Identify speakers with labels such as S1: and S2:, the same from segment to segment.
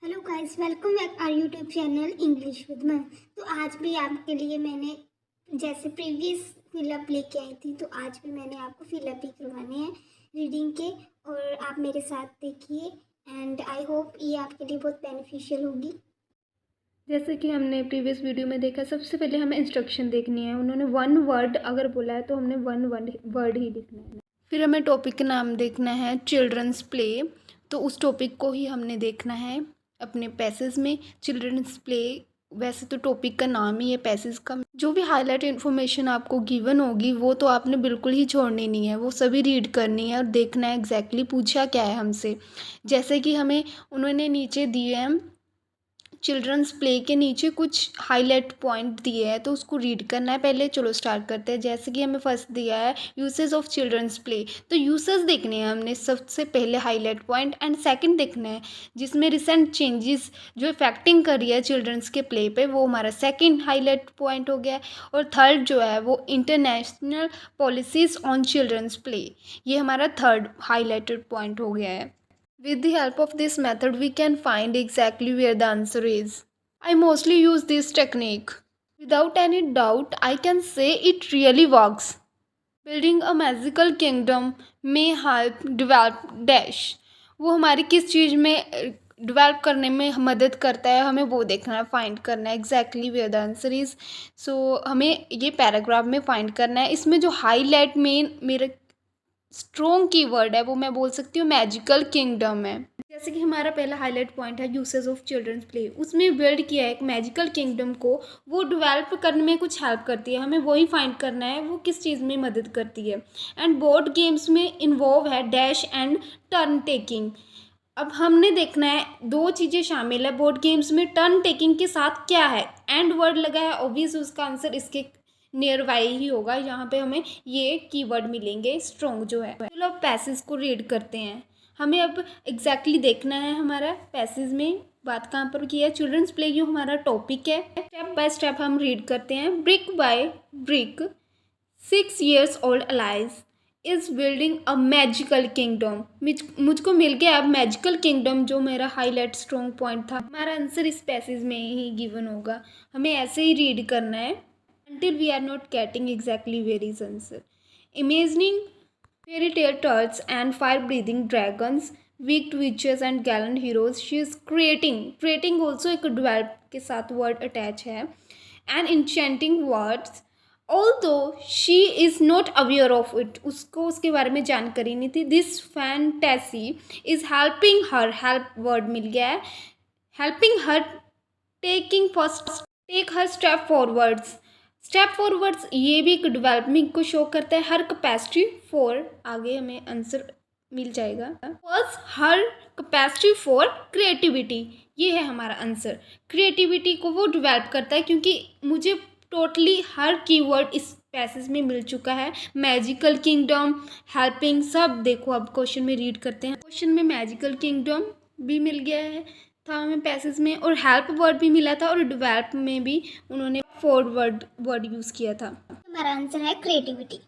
S1: Hello guys, welcome back our YouTube channel English with मैं। तो आज भी आपके लिए मैंने जैसे प्रीवियस फिलअप लेके आई थी, तो आज भी मैंने आपको फिलअप ही करवाने हैं रीडिंग के, और आप मेरे साथ देखिए एंड आई होप ये आपके लिए बहुत बेनिफिशियल होगी।
S2: जैसे कि हमने प्रीवियस वीडियो में देखा, सबसे पहले हमें इंस्ट्रक्शन देखनी है। उन्होंने वन वर्ड अगर बोला है तो हमने वन वर्ड ही लिखना है। फिर हमें टॉपिक का नाम देखना है चिल्ड्रंस प्ले, तो उस टॉपिक को ही हमने देखना है अपने पैसेज में। चिल्ड्रंस प्ले वैसे तो टॉपिक का नाम ही है पैसेज का। जो भी हाईलाइट इन्फॉर्मेशन आपको गिवन होगी वो तो आपने बिल्कुल ही छोड़नी नहीं है, वो सभी रीड करनी है और देखना है एग्जैक्टली पूछा क्या है हमसे। जैसे कि हमें उन्होंने नीचे दिए हैं चिल्ड्रंस प्ले के नीचे कुछ हाईलाइट पॉइंट दिए हैं, तो उसको रीड करना है पहले। चलो स्टार्ट करते हैं। जैसे कि हमें फर्स्ट दिया है यूसेज ऑफ चिल्ड्रंस प्ले, तो यूसेज देखने हैं हमने सबसे पहले हाईलाइट पॉइंट, एंड सेकंड देखना है जिसमें रिसेंट चेंजेस जो इफेक्टिंग कर रही है चिल्ड्रंस के प्ले पे, वो हमारा सेकंड हाईलाइट पॉइंट हो गया। और थर्ड जो है वो international policies on children's play, ये हमारा थर्ड हाईलाइटेड पॉइंट हो गया है। With the help of this method, we can find exactly where the answer is. I mostly use this technique. Without any doubt, I can say it really works. Building a magical kingdom may help develop dash. वो हमारी किस चीज़ में develop करने में मदद करता है, हमें वो देखना है, फाइंड करना है exactly where the answer is. So हमें ये पैराग्राफ में फाइंड करना है। इसमें जो हाईलाइट मेन मेरे स्ट्रॉन्ग कीवर्ड है वो मैं बोल सकती हूँ मैजिकल किंगडम है। जैसे कि हमारा पहला हाईलाइट पॉइंट है यूसेज ऑफ चिल्ड्रंस प्ले, उसमें बिल्ड किया है एक मैजिकल किंगडम को, वो डेवलप करने में कुछ हेल्प करती है, हमें वही फाइंड करना है वो किस चीज़ में मदद करती है। एंड बोर्ड गेम्स में इन्वॉल्व है डैश एंड टर्न टेकिंग। अब हमने देखना है दो चीज़ें शामिल है बोर्ड गेम्स में, टर्न टेकिंग के साथ क्या है, एंड वर्ड लगा है, ऑब्वियस उसका आंसर इसके नियर बाई ही होगा। यहाँ पे हमें ये कीवर्ड मिलेंगे स्ट्रॉन्ग जो है। चलो अब पैसेज को रीड करते हैं। हमें अब एग्जैक्टली देखना है हमारा पैसेज में बात कहाँ पर की है। चिल्ड्रंस प्ले जो हमारा टॉपिक है, स्टेप बाय स्टेप हम रीड करते हैं। Brick by brick 6 years old Alice is building a magical kingdom। मुझको मिल गया अब मैजिकल किंगडम, जो मेरा हाईलाइट स्ट्रॉन्ग पॉइंट था। हमारा आंसर इस पैसेज में ही गिवन होगा, हमें ऐसे ही रीड करना है until we are not getting exactly where is answer. Imagining fairy tale turtles and fire breathing dragons, wicked witches and gallant heroes, she is creating also एक develop के साथ word attach है, and enchanting words although she is not aware of it, उसको उसके बारे में जानकारी नहीं थी। This fantasy is helping her, help word मिल गया है, helping her take her step forwards। Step forwards ये भी एक डेवलपमेंट को शो करता है। हर कैपेसिटी फॉर, आगे हमें आंसर मिल जाएगा। First her capacity for creativity, ये है हमारा आंसर। क्रिएटिविटी को वो डेवलप करता है, क्योंकि मुझे टोटली हर कीवर्ड इस पैसेज में मिल चुका है। मैजिकल किंगडम, हेल्पिंग, सब देखो अब क्वेश्चन में रीड करते हैं। क्वेश्चन में मैजिकल किंगडम भी मिल गया है था हमें पैसेज में, और हेल्प वर्ड भी मिला था, और डेवलप में भी उन्होंने फॉरवर्ड वर्ड यूज़ किया था।
S1: हमारा आंसर है क्रिएटिविटी।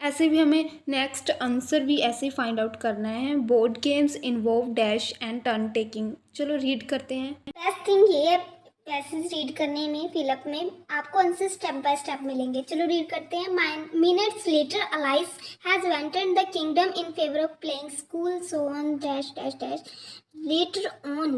S2: ऐसे भी हमें नेक्स्ट आंसर भी ऐसे फाइंड आउट करना है। Board games involve dash and turn taking. चलो रीड करते हैं।
S1: बेस्ट थिंग ये है पैसेज रीड करने में, फिलअप में आपको आंसर स्टेप बाय स्टेप मिलेंगे। चलो रीड करते हैं। Minutes later Alice has entered the kingdom in favour of playing school so on dash dash dash. Later on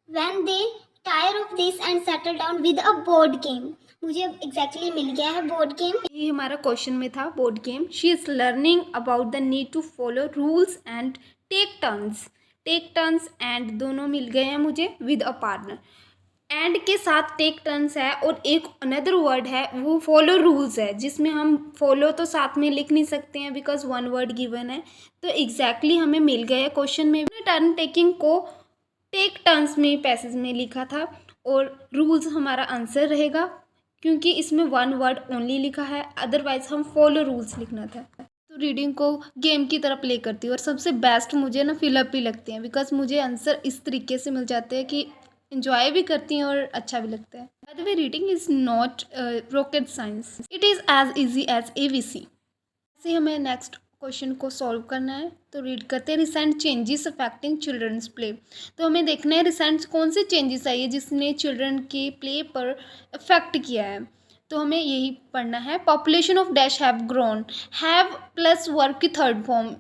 S1: when they tire of this and settle down with a board game. मुझे exactly मिल गया है board game.
S2: ये हमारा question में था board game. She is learning about the need to follow rules and take turns and दोनों मिल गए हैं मुझे विद अ पार्टनर। एंड के साथ टेक टर्न्स है, और एक अनदर वर्ड है वो फॉलो रूल्स है, जिसमें हम फॉलो तो साथ में लिख नहीं सकते हैं बिकॉज वन वर्ड गिवन है। तो एग्जैक्टली हमें मिल गया क्वेश्चन में। टर्न टेकिंग को टेक टर्न्स में पैसेज में लिखा था, और रूल्स हमारा आंसर रहेगा क्योंकि इसमें वन वर्ड ओनली लिखा है, अदरवाइज हम फॉलो रूल्स लिखना था। तो रीडिंग को गेम की तरह प्ले करती हूँ, और सबसे बेस्ट मुझे ना फिलअप ही लगते हैं, बिकॉज मुझे आंसर इस तरीके से मिल जाते हैं कि इंजॉय भी करती हैं और अच्छा भी लगता है। By the way reading is not rocket science, it is as easy as ABC। ऐसे हमें नेक्स्ट क्वेश्चन को सॉल्व करना है। तो रीड करते हैं, recent changes affecting children's play. तो हमें देखना है रिसेंट कौन से चेंजेस आई है जिसने चिल्ड्रन के प्ले पर अफेक्ट किया है। तो हमें यही पढ़ना है। Population of dash have grown, have plus verb की third form,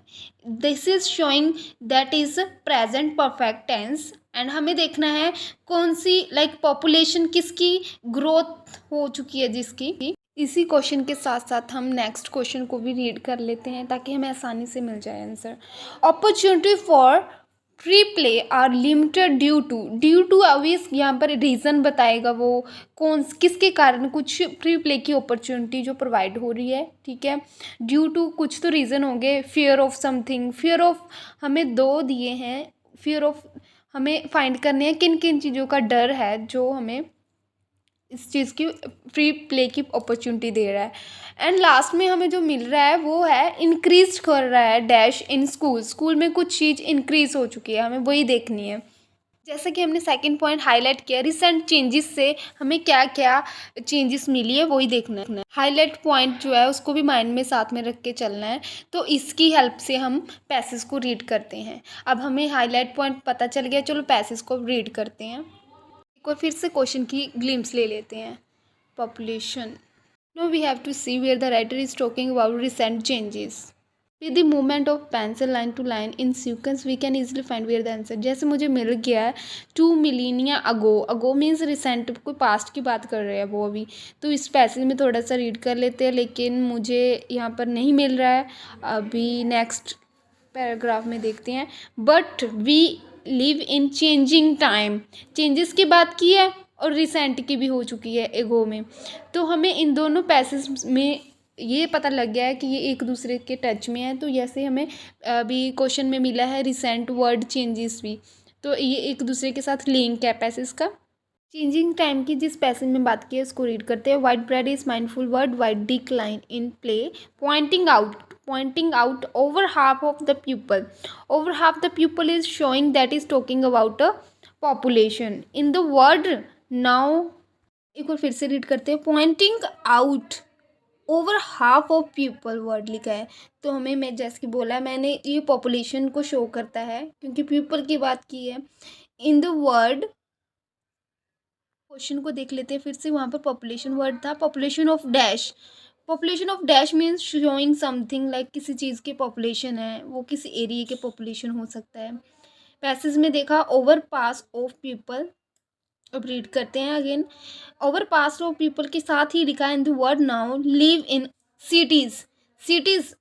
S2: this is showing that is present perfect tense. And हमें देखना है कौन सी पॉपुलेशन किसकी ग्रोथ हो चुकी है जिसकी। इसी क्वेश्चन के साथ साथ हम नेक्स्ट क्वेश्चन को भी रीड कर लेते हैं ताकि हमें आसानी से मिल जाए answer. Opportunity for free play are limited due to obvious यहाँ पर रीज़न बताएगा वो कौन किसके कारण कुछ फ्री प्ले की अपॉर्चुनिटी जो प्रोवाइड हो रही है। ठीक है, ड्यू टू कुछ तो रीज़न होंगे, fear of something, fear of हमें दो दिए हैं, फियर ऑफ हमें फाइंड करने हैं किन किन चीज़ों का डर है जो हमें इस चीज़ की फ्री प्ले की अपॉर्चुनिटी दे रहा है। एंड लास्ट में हमें जो मिल रहा है वो है इंक्रीज कर रहा है डैश इन स्कूल में कुछ चीज़ इंक्रीज हो चुकी है, हमें वही देखनी है। जैसा कि हमने सेकंड पॉइंट हाईलाइट किया, रिसेंट चेंजेस से हमें क्या क्या चेंजेस मिली है वही देखना है। हाईलाइट पॉइंट जो है उसको भी माइंड में साथ में रख के चलना है। तो इसकी हेल्प से हम पैसेज को रीड करते हैं। अब हमें हाईलाइट पॉइंट पता चल गया, चलो पैसेज को रीड करते हैं। एक बार फिर से क्वेश्चन की ग्लिम्स ले लेते हैं। Population, no we have to see where the writer is talking about recent changes. With the movement of pencil line to line in sequence we can easily find where the answer. जैसे मुझे मिल गया है 2 millennia ago means recent, कोई past की बात कर रहे हैं वो अभी। तो इस पैसेज में थोड़ा सा रीड कर लेते हैं, लेकिन मुझे यहाँ पर नहीं मिल रहा है। अभी नेक्स्ट पैराग्राफ में देखते हैं। But we live in changing time, changes की बात की है और रिसेंट की भी हो चुकी है एगो में। तो हमें इन दोनों पैसेज में ये पता लग गया है कि ये एक दूसरे के टच में है। तो जैसे हमें अभी क्वेश्चन में मिला है रिसेंट वर्ड चेंजेस भी, तो ये एक दूसरे के साथ लिंक है पैसेज का। चेंजिंग टाइम की जिस पैसेज में बात की है उसको रीड करते हैं। White bread is mindful word, white decline in play, pointing out over half of the pupil is showing that is talking about a population in the word now। एक बार फिर से रीड करते हैं। pointing out over half of pupil word लिखा है, तो हमें मैं जैसे कि बोला मैंने ये पॉपुलेशन को शो करता है क्योंकि पीपल की बात की है। इन द वर्ड, क्वेश्चन को देख लेते हैं फिर से। वहाँ पर पॉपुलेशन वर्ड था, population of dash means showing something like किसी चीज़ की पॉपुलेशन है, वो किसी एरिया के पॉपुलेशन हो सकता है। पैसेज में देखा ओवर पास ऑफ पीपल। अब रीड करते हैं again. Over pass of people के साथ ही लिखा है in the word now live in cities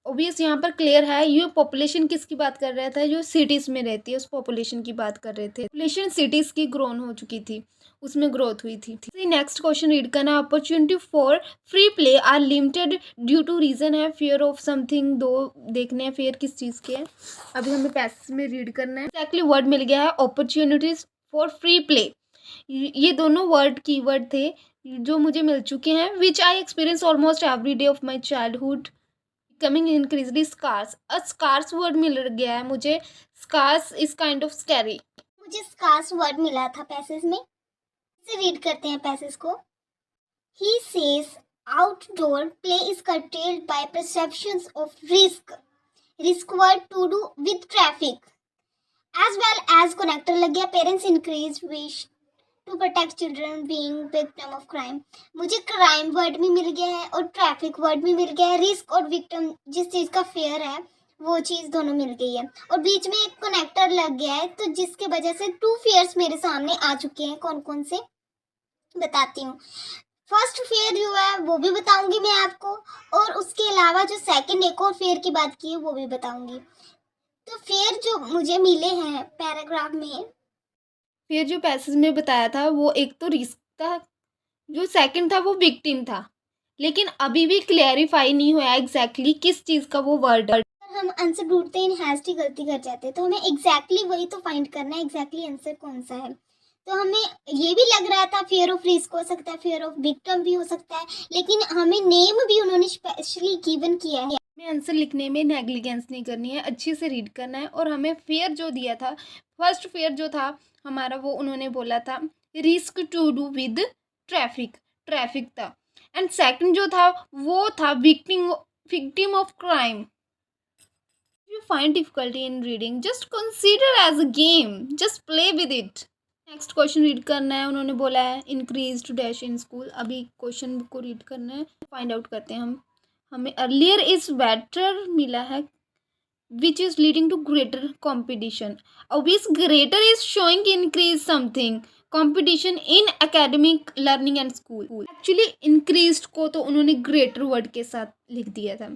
S2: obvious यहाँ पर क्लियर है, ये पॉपुलेशन किसकी बात कर रहा था, जो सिटीज़ में रहती है उस पॉपुलेशन की बात कर रहे थे। पॉपुलेशन सिटीज़ की ग्रोन हो चुकी थी, उसमें ग्रोथ हुई थी। नेक्स्ट क्वेश्चन रीड करना। Opportunity for free play are limited due to reason है फियर ऑफ समथिंग। दो देखने हैं फेयर किस चीज़ के है। अभी हमें पैसेज में रीड करना है। एक्जैक्टली वर्ड मिल गया है अपॉर्चुनिटीज फॉर फ्री प्ले। ये दोनों वर्ड कीवर्ड थे जो मुझे मिल चुके हैं। Which I experience almost every day of my childhood coming increasingly scarce. Scarce word मिल गया है मुझे। Scarce is kind of scary.
S1: मुझे स्कार्स वर्ड मिला था पैसेज में, से रीड करते हैं पैसेज को। He says outdoor play is curtailed by perceptions of risk word to do with traffic as well as connector लग गया। Parents increase wish to protect children being victim of crime। मुझे crime word भी मिल गया है और traffic word भी मिल गया है। रिस्क और विक्टिम जिस चीज़ का फेयर है वो चीज़ दोनों मिल गई है और बीच में एक कनेक्टर लग गया है, तो जिसके वजह से 2 फेयर्स मेरे सामने आ चुके हैं। कौन कौन से बताती हूँ। फर्स्ट फेयर जो है वो भी बताऊंगी मैं आपको, और उसके अलावा जो सेकंड एक और फेयर की बात की है वो भी बताऊंगी। तो फेयर जो मुझे मिले हैं पैराग्राफ में,
S2: फिर जो पैसेज में बताया था वो एक तो रिस्क था, जो सेकंड था वो विक्टिम था, लेकिन अभी भी क्लैरिफाई नहीं हुआ एग्जैक्टली किस चीज़ का वो वर्ड।
S1: हम आंसर ढूंढते हैं हैस्टी गलती कर जाते हैं, तो हमें एग्जैक्टली वही तो फाइंड करना है, एग्जैक्टली आंसर कौन सा है। तो हमें ये भी लग रहा था फियर ऑफ रिस्क हो सकता है, फियर ऑफ विक्टिम भी हो सकता है, लेकिन हमें नेम भी उन्होंने स्पेशली गिवन किया है।
S2: हमें आंसर लिखने में नेग्लिजेंस नहीं करनी है, अच्छे से रीड करना है। और हमें फेयर जो दिया था, फर्स्ट फेयर जो था हमारा, वो उन्होंने बोला था risk to do with traffic था। एंड सेकंड जो था वो था victim of crime. you find difficulty in reading, just consider as a game, just play with it. Next question read करना है, उन्होंने बोला है increase to dash in school. अभी क्वेश्चन को रीड करना है, फाइंड आउट करते हैं हम। हमें अर्लियर इज बेटर मिला है which is leading to greater competition. Obvious greater is showing increase something competition in academic learning and school. Actually increased को तो उन्होंने greater word के साथ लिख दिया था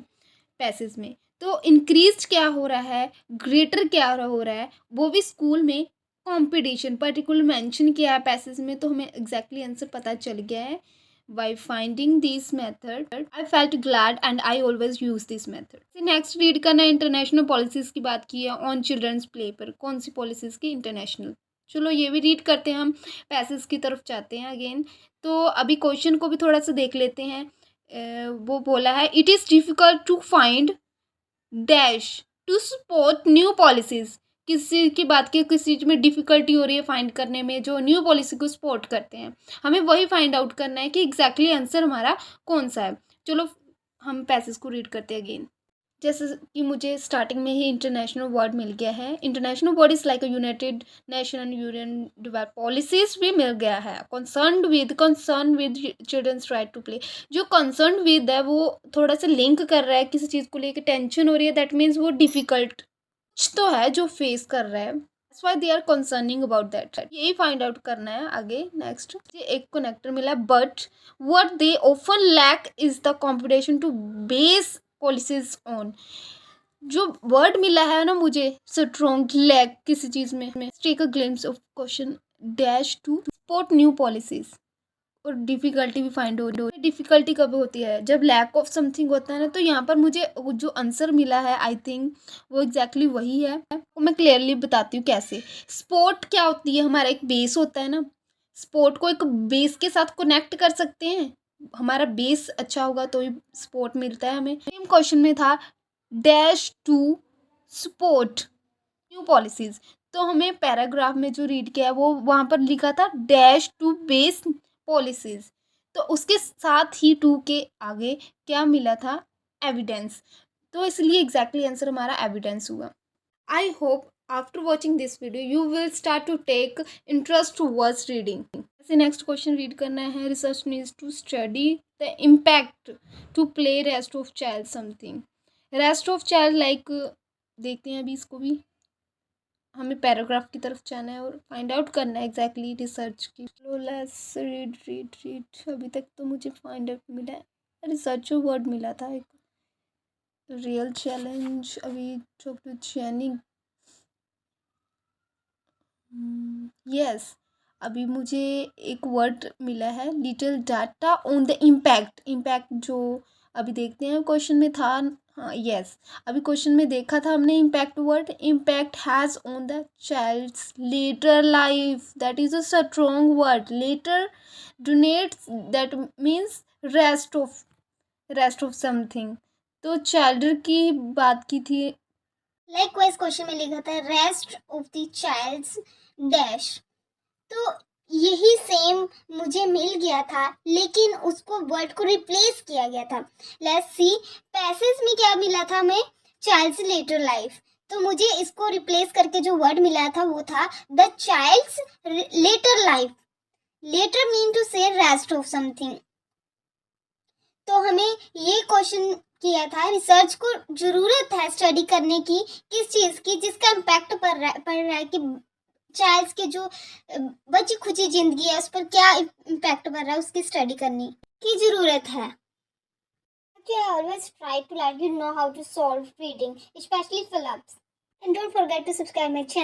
S2: पैसेज में। तो increased क्या हो रहा है, greater क्या हो रहा है, वो भी स्कूल में कंपटीशन पर्टिकुलर मेंशन किया है पैसेज में। तो हमें एग्जैक्टली आंसर पता चल गया है। By finding this method, I felt glad and I always use this method. Next read करना है, इंटरनेशनल पॉलिसीज़ की बात की है ऑन चिल्ड्रंस प्ले पर। कौन सी पॉलिसीज़ की, इंटरनेशनल। चलो ये भी रीड करते हैं, हम पैसेज की तरफ जाते हैं अगेन। तो अभी क्वेश्चन को भी थोड़ा सा देख लेते हैं। वो बोला है it is difficult to find dash to support new policies. किसी की बात की, किस चीज़ में डिफ़िकल्टी हो रही है फाइंड करने में, जो न्यू पॉलिसी को सपोर्ट करते हैं। हमें वही फाइंड आउट करना है कि एग्जैक्टली आंसर हमारा कौन सा है। चलो हम पैसेज को रीड करते हैं अगेन। जैसे कि मुझे स्टार्टिंग में ही इंटरनेशनल वर्ड मिल गया है। International word is like a united nation and union develop policies भी मिल गया है। Concern with children's right to play. जो कंसर्न विद है वो थोड़ा सा लिंक कर रहा है, किसी चीज़ को लेकर टेंशन हो रही है, दैट मीन्स वो डिफ़िकल्ट तो है जो फेस कर रहा है, that's why they are concerning about that. यही फाइंड आउट करना है आगे। नेक्स्ट एक कनेक्टर मिला, but what they often lack is the competition to base policies on. जो वर्ड मिला है ना मुझे, स्ट्रॉन्ग लैक किसी चीज़ में। Take a glimpse of question dash to support new policies. और डिफ़िकल्टी भी फाइंड हो रही है। डिफ़िकल्टी कब होती है, जब लैक ऑफ समथिंग होता है ना। तो यहाँ पर मुझे जो आंसर मिला है आई थिंक वो एग्जैक्टली वही है। वो मैं क्लियरली बताती हूँ कैसे। स्पोर्ट क्या होती है, हमारा एक बेस होता है ना। स्पोर्ट को एक बेस के साथ कनेक्ट कर सकते हैं। हमारा बेस अच्छा होगा तो ही स्पोर्ट मिलता है हमें। सेम क्वेश्चन में था dash to support new policies. तो हमें पैराग्राफ में जो रीड किया है वो वहाँ पर लिखा था डैश टू बेस पॉलिसीज। तो उसके साथ ही टू के आगे क्या मिला था, एविडेंस। तो इसलिए एग्जैक्टली आंसर हमारा एविडेंस हुआ। I hope after watching this video you will start to take interest towards reading. ऐसे नेक्स्ट क्वेश्चन रीड करना है, research needs to study the impact to play rest of child something. Rest of child like देखते हैं अभी इसको भी। हमें paragraph की तरफ जाना है और फाइंड आउट करना है एग्जैक्टली रिसर्च की। Let's read. अभी तक तो मुझे फाइंड आउट मिला है, रिसर्च वर्ड मिला था एक, रियल चैलेंज। अभी जैनिक यस। अभी मुझे एक वर्ड मिला है, little data on the impact जो अभी देखते हैं क्वेश्चन में था। हाँ यस, अभी क्वेश्चन में देखा था हमने impact word. Impact has on the child's later life, that is a strong word. Later denotes, that means rest of something. तो चाइल्ड की बात की थी।
S1: लाइकवाइज क्वेश्चन में लिखा था rest of the child's dash. तो यही सेम मुझे मिल गया था, लेकिन उसको वर्ड को रिप्लेस किया गया था। लेट्स सी, पैसेज में क्या मिला था हमें, चाइल्ड्स लेटर लाइफ। तो मुझे इसको रिप्लेस करके जो वर्ड मिला था वो था the child's later life. Later mean to say rest of something. तो हमें ये क्वेश्चन किया था, रिसर्च को जरूरत है स्टडी करने की, किस चीज़ की, जिसका इम्पैक्ट पड़ रहा है कि चाइल्ड्स के जो बची खुची जिंदगी है उस पर क्या इम्पैक्ट पड़ रहा है, उसकी स्टडी करने की जरूरत है। I always try to let you know how to solve reading, especially fill-ups. And don't forget to subscribe my channel.